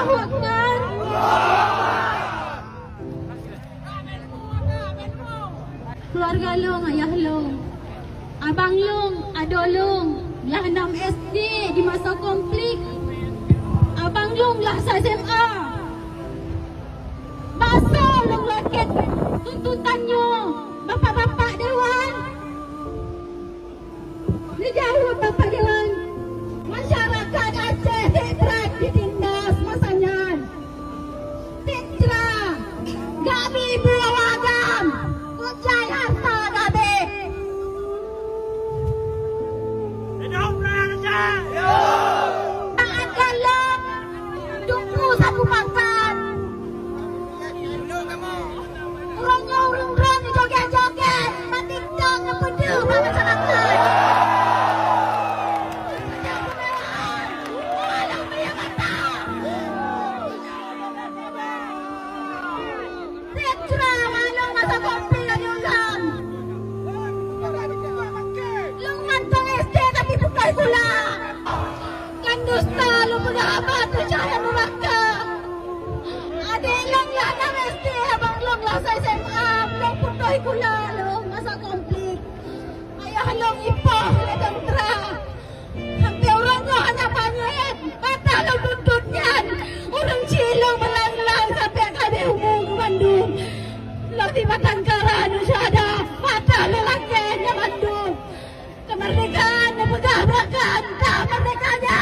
Allahu Akbar. Keluarga Long, ayah Long, abang Long, ado Long, lah 6 SD di masa konflik. Abang Long lah SMA. Masa Long lakit tuntutannya, bapak-bapak Dewan. Dijawab bapak Dewan. Masyarakat Aceh tetap ditindas masanya. Titra, gabi ibu awagam, kucai harta gabi. Hidup rakyat Aceh! Taat dalam, tunggu satu makan. Urangnya urang-urang di joget-joget, matiktok ngepedu masyarakat. Dusta lu pengabat percaya neraka. Adik long lah 6 SD, abang long lah SMA, long putih kula long masa konflik. Ayah long ipah le tentera. Sampai orangnya hanya banyak, mata long tuntutnya. Orang cilong melang-lang sampai kami umum ke Bandung. Long di Batangkara Nusyada, mata long langitnya Bandung. Kemerdekaan nepegah-pegah, tak merdekanya.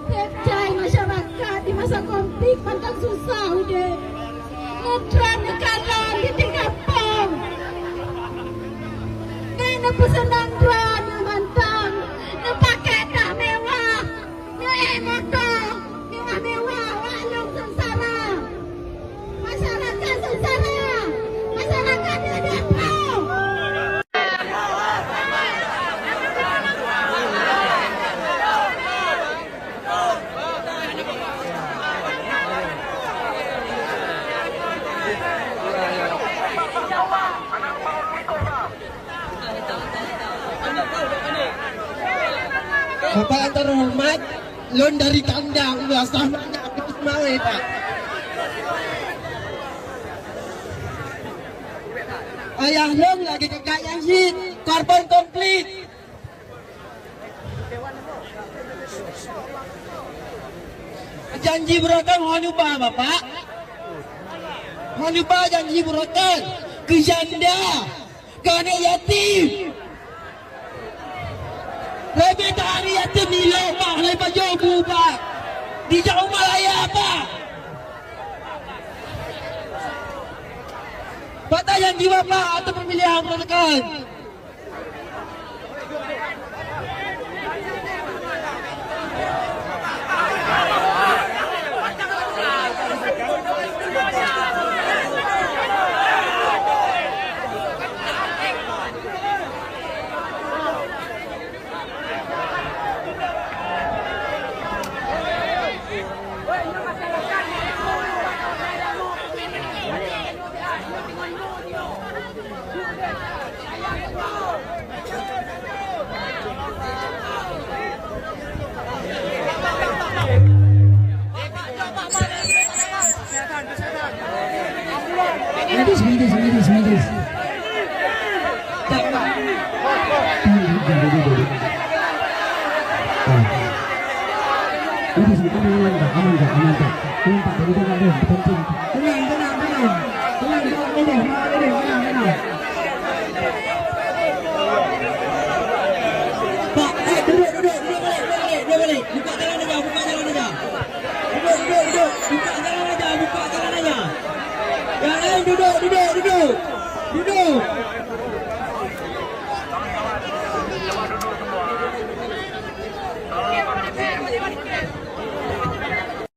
Kecai masyarakat di masa konflik pantang susah udah. Ngutran negara di kampung. Kena pesanan dran yang mantang. Nepakai tak mewah. Motor mewah-mewah walung sengsara. Masyarakat sengsara. Masyarakat didepro. Bapak yang terhormat, lon dari kandang udah samanya aku semangat Pak. Ayah long lagi kakak Yazid, korban konflik. Janji berotong Hanubah Bapak. Hanubah janji berotong ke janda, ke anak yatim. Lebih dari yatim nilo Pak, lebih jauh Pak. Di Jauh Malaya Pak. Bapak janji Bapak atau pemilihan menekan. Medis. Duduk.